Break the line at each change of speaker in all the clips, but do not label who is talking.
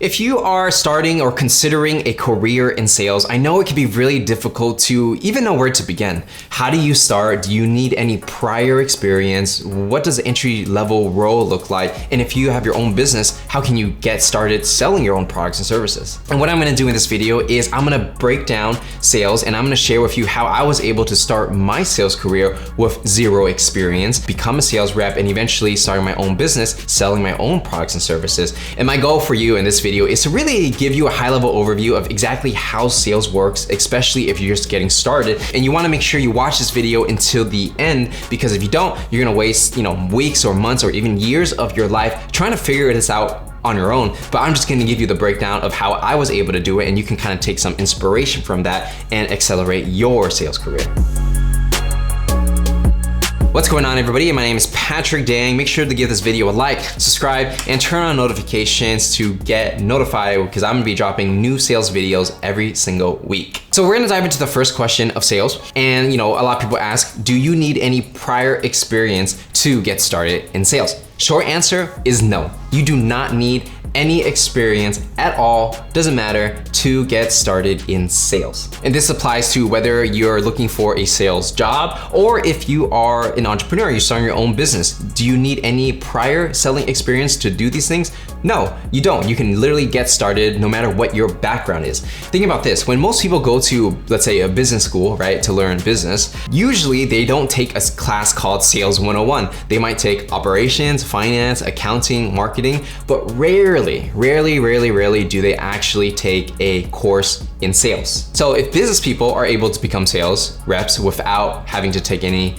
If you are starting or considering a career in sales, I know it can be really difficult to even know where to begin. How do you start? Do you need any prior experience? What does the entry-level role look like? And if you have your own business, how can you get started selling your own products and services? And what I'm gonna do in this video is I'm gonna break down sales and I'm gonna share with you how I was able to start my sales career with zero experience, become a sales rep, and eventually starting my own business, selling my own products and services. And my goal for you in this video is to really give you a high-level overview of exactly how sales works, especially if you're just getting started. And you wanna make sure you watch this video until the end, because if you don't, you're gonna waste weeks or months or even years of your life trying to figure this out on your own. But I'm just gonna give you the breakdown of how I was able to do it, and you can kind of take some inspiration from that and accelerate your sales career. What's going on, everybody? My name is Patrick Dang. Make sure to give this video a like, subscribe, and turn on notifications to get notified, because I'm gonna be dropping new sales videos every single week. So we're gonna dive into the first question of sales. And a lot of people ask, do you need any prior experience to get started in sales? Short answer is no. You do not need any experience at all, doesn't matter, to get started in sales. And this applies to whether you're looking for a sales job or if you are an entrepreneur, you're starting your own business. Do you need any prior selling experience to do these things? No, you don't. You can literally get started no matter what your background is. Think about this. When most people go to, let's say, a business school, right, to learn business, usually they don't take a class called Sales 101. They might take operations, finance, accounting, marketing, but rarely do they actually take a course in sales. So if business people are able to become sales reps without having to take any,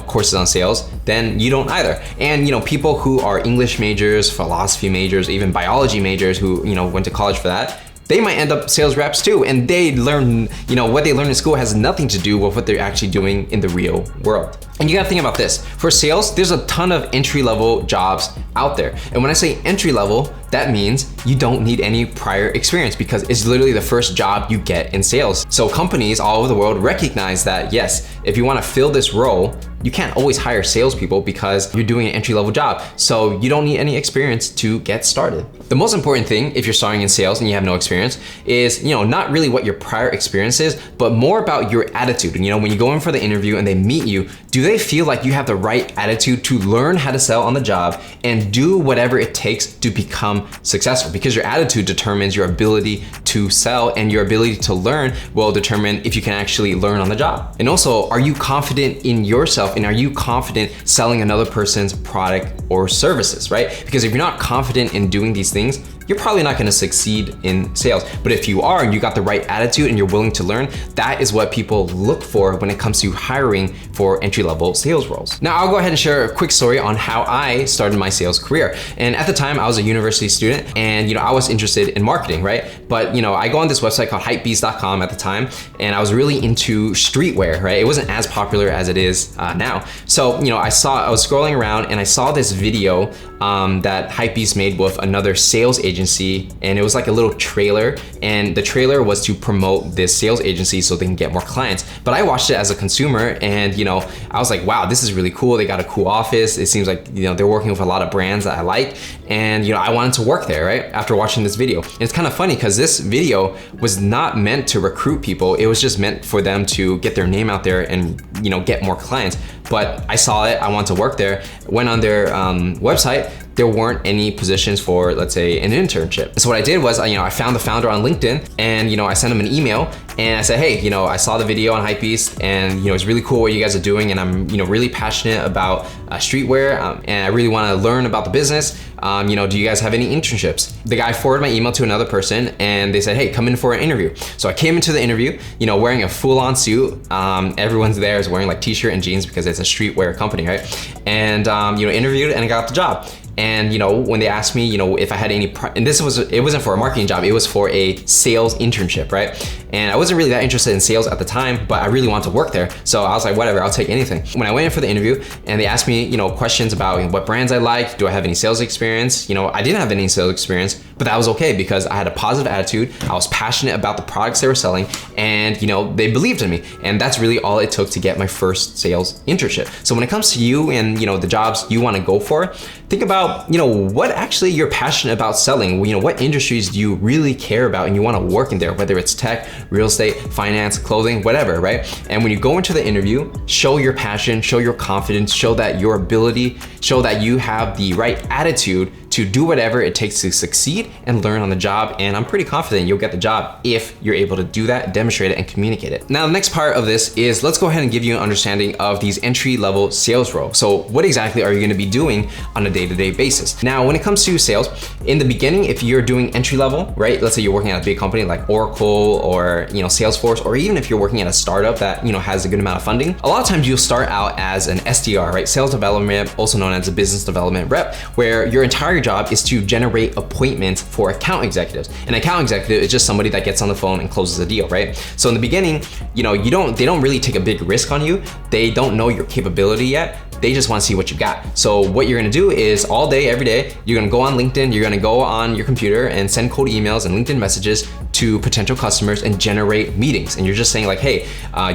courses on sales, then you don't either. And people who are English majors, philosophy majors, even biology majors who, went to college for that, they might end up sales reps too, and they learn, what they learn in school has nothing to do with what they're actually doing in the real world. And you gotta think about this. For sales, there's a ton of entry-level jobs out there. And when I say entry-level, that means you don't need any prior experience, because it's literally the first job you get in sales. So companies all over the world recognize that, yes, if you wanna fill this role, you can't always hire salespeople because you're doing an entry-level job. So you don't need any experience to get started. The most important thing if you're starting in sales and you have no experience is, not really what your prior experience is, but more about your attitude. And when you go in for the interview and they meet you, do they feel like you have the right attitude to learn how to sell on the job and do whatever it takes to become successful? Because your attitude determines your ability to sell, and your ability to learn will determine if you can actually learn on the job. And also, are you confident in yourself, and are you confident selling another person's product or services, right? Because if you're not confident in doing these things, you're probably not gonna succeed in sales. But if you are, and you got the right attitude and you're willing to learn, that is what people look for when it comes to hiring for entry-level sales roles. Now, I'll go ahead and share a quick story on how I started my sales career. And at the time, I was a university student, and I was interested in marketing, right? But I go on this website called hypebeast.com at the time, and I was really into streetwear, right? It wasn't as popular as it is now. So, I was scrolling around and I saw this video that Hypebeast made with another sales agency, and it was like a little trailer, and the trailer was to promote this sales agency so they can get more clients. But I watched it as a consumer, and I was like, wow, this is really cool. They got a cool office. It seems like they're working with a lot of brands that I like, and I wanted to work there, right? After watching this video. And it's kind of funny because this video was not meant to recruit people. It was just meant for them to get their name out there and get more clients. But I saw it, I wanted to work there, went on their website. There weren't any positions for, let's say, an internship. So what I did was, I found the founder on LinkedIn, and I sent him an email, and I said, hey, I saw the video on Hypebeast, and it's really cool what you guys are doing, and I'm really passionate about streetwear, and I really want to learn about the business. Do you guys have any internships? The guy forwarded my email to another person, and they said, hey, come in for an interview. So I came into the interview, wearing a full-on suit. Everyone's there is wearing like t-shirt and jeans because it's a streetwear company, right? And interviewed and I got the job. And when they asked me, if I had any, and it wasn't for a marketing job, it was for a sales internship, right? And I wasn't really that interested in sales at the time, but I really wanted to work there. So I was like, whatever, I'll take anything. When I went in for the interview and they asked me, questions about what brands I like, do I have any sales experience? I didn't have any sales experience, but that was okay because I had a positive attitude. I was passionate about the products they were selling, and they believed in me. And that's really all it took to get my first sales internship. So when it comes to you and the jobs you want to go for, think about what actually you're passionate about selling. What industries do you really care about and you want to work in there, whether it's tech, real estate, finance, clothing, whatever, right? And when you go into the interview, show your passion, show your confidence, show that your ability, show that you have the right attitude to do whatever it takes to succeed and learn on the job. And I'm pretty confident you'll get the job if you're able to do that, demonstrate it, and communicate it. Now, the next part of this is let's go ahead and give you an understanding of these entry-level sales roles. So what exactly are you gonna be doing on a day-to-day basis? Now, when it comes to sales, in the beginning, if you're doing entry-level, right? Let's say you're working at a big company like Oracle or Salesforce, or even if you're working at a startup that has a good amount of funding, a lot of times you'll start out as an SDR, right? Sales development, also known as a business development rep, where your entire job is to generate appointments for account executives. An account executive is just somebody that gets on the phone and closes a deal, right? So in the beginning, they don't really take a big risk on you. They don't know your capability yet. They just want to see what you got. So what you're gonna do is all day, every day, you're gonna go on LinkedIn, you're gonna go on your computer and send cold emails and LinkedIn messages to potential customers and generate meetings. And you're just saying like, hey,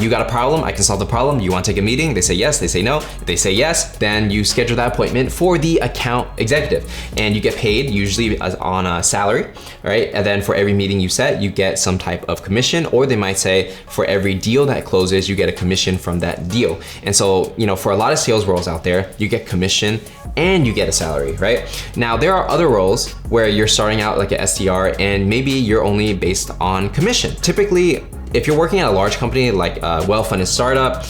you got a problem, I can solve the problem. You want to take a meeting? They say yes, they say no. If they say yes, then you schedule that appointment for the account executive. And you get paid usually on a salary, right? And then for every meeting you set, you get some type of commission, or they might say for every deal that closes, you get a commission from that deal. And so, for a lot of sales roles out there, you get commission and you get a salary, right? Now, there are other roles where you're starting out like an SDR and maybe you're only based on commission. Typically, if you're working at a large company like a well-funded startup,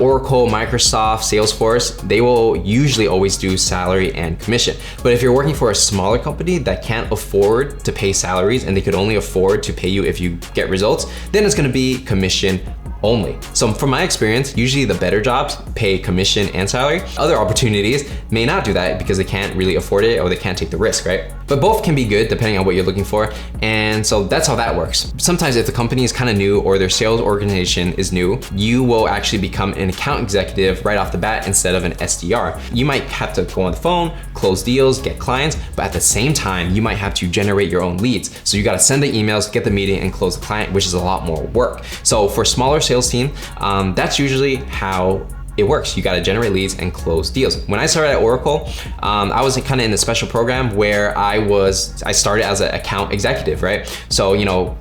Oracle, Microsoft, Salesforce, they will usually always do salary and commission. But if you're working for a smaller company that can't afford to pay salaries and they could only afford to pay you if you get results, then it's gonna be commission only. So from my experience, usually the better jobs pay commission and salary. Other opportunities may not do that because they can't really afford it or they can't take the risk, right? But both can be good depending on what you're looking for. And so that's how that works. Sometimes if the company is kind of new or their sales organization is new, you will actually become an account executive right off the bat instead of an SDR. You might have to go on the phone, close deals, get clients, but at the same time, you might have to generate your own leads. So you got to send the emails, get the meeting, and close the client, which is a lot more work. So for smaller sales team, that's usually how it works. You got to generate leads and close deals. When I started at Oracle, I was kind of in a special program where I started as an account executive, right? So,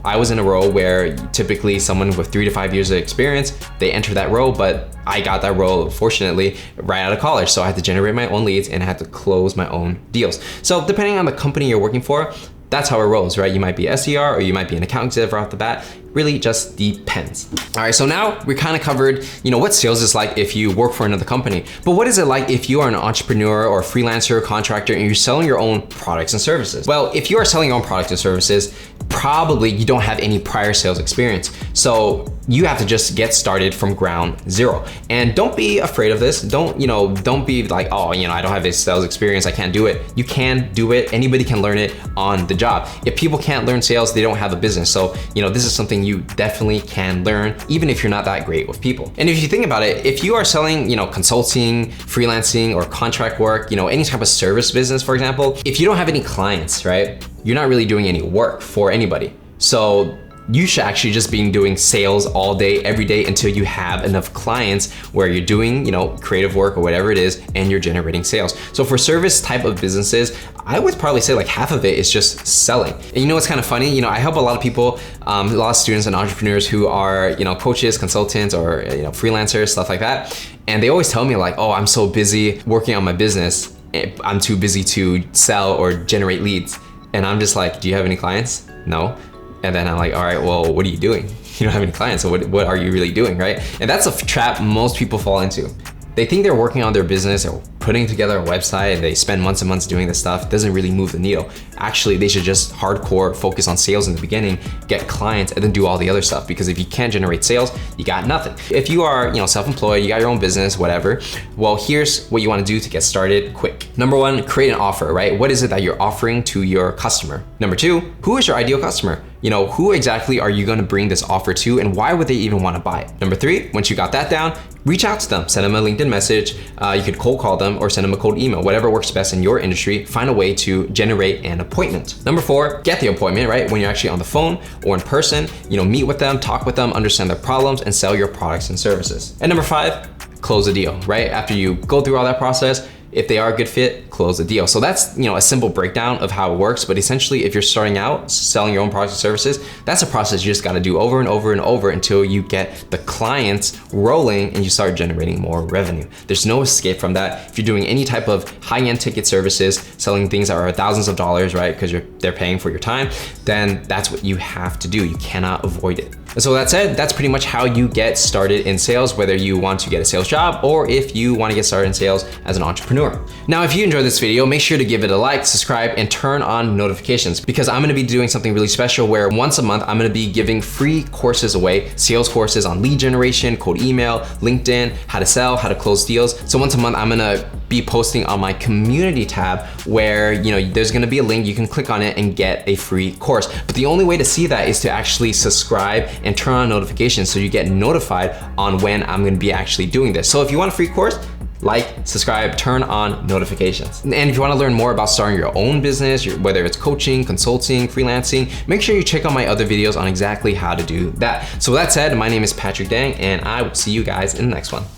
I was in a role where typically someone with 3 to 5 years of experience, they enter that role, but I got that role, fortunately, right out of college. So I had to generate my own leads and I had to close my own deals. So depending on the company you're working for, that's how it rolls, right? You might be SDR or you might be an account executive right off the bat. Really just depends. All right, so now we kind of covered, what sales is like if you work for another company. But what is it like if you are an entrepreneur or a freelancer, contractor, and you're selling your own products and services? Well, if you are selling your own products and services, probably you don't have any prior sales experience. So you have to just get started from ground zero. And don't be afraid of this. Don't be like, oh, I don't have this sales experience, I can't do it. You can do it. Anybody can learn it on the job. If people can't learn sales, they don't have a business. So, this is something you definitely can learn, even if you're not that great with people. And if you think about it, if you are selling, consulting, freelancing, or contract work, any type of service business, for example, if you don't have any clients, right, you're not really doing any work for anybody. So you should actually just be doing sales all day, every day until you have enough clients where you're doing, creative work or whatever it is, and you're generating sales. So for service type of businesses, I would probably say like half of it is just selling. And what's kind of funny? I help a lot of people, a lot of students and entrepreneurs who are, coaches, consultants, or, freelancers, stuff like that. And they always tell me like, oh, I'm so busy working on my business. I'm too busy to sell or generate leads. And I'm just like, do you have any clients? No. And then I'm like, all right, well, what are you doing? You don't have any clients, so what are you really doing, right? And that's a trap most people fall into. They think they're working on their business or putting together a website and they spend months and months doing this stuff. It doesn't really move the needle. Actually, they should just hardcore focus on sales in the beginning, get clients, and then do all the other stuff. Because if you can't generate sales, you got nothing. If you are, self-employed, you got your own business, whatever, well, here's what you want to do to get started quick. Number one, create an offer, right? What is it that you're offering to your customer? Number two, who is your ideal customer? who exactly are you gonna bring this offer to and why would they even wanna buy it? Number 3, once you got that down, reach out to them, send them a LinkedIn message, you could cold call them or send them a cold email, whatever works best in your industry, find a way to generate an appointment. Number 4, get the appointment, right? When you're actually on the phone or in person, meet with them, talk with them, understand their problems and sell your products and services. And number 5, close a deal, right? After you go through all that process, if they are a good fit, close the deal. So that's a simple breakdown of how it works. But essentially, if you're starting out selling your own products and services, that's a process you just got to do over and over and over until you get the clients rolling and you start generating more revenue. There's no escape from that. If you're doing any type of high-end ticket services, selling things that are thousands of dollars, right? Because they're paying for your time, then that's what you have to do. You cannot avoid it. And so that said, that's pretty much how you get started in sales, whether you want to get a sales job or if you want to get started in sales as an entrepreneur. Now, if you enjoyed this video, make sure to give it a like, subscribe, and turn on notifications because I'm gonna be doing something really special where once a month, I'm gonna be giving free courses away, sales courses on lead generation, cold email, LinkedIn, how to sell, how to close deals. So once a month, I'm gonna be posting on my community tab where there's gonna be a link, you can click on it and get a free course. But the only way to see that is to actually subscribe and turn on notifications so you get notified on when I'm gonna be actually doing this. So if you want a free course, like, subscribe, turn on notifications. And if you wanna learn more about starting your own business, whether it's coaching, consulting, freelancing, make sure you check out my other videos on exactly how to do that. So with that said, my name is Patrick Dang and I will see you guys in the next one.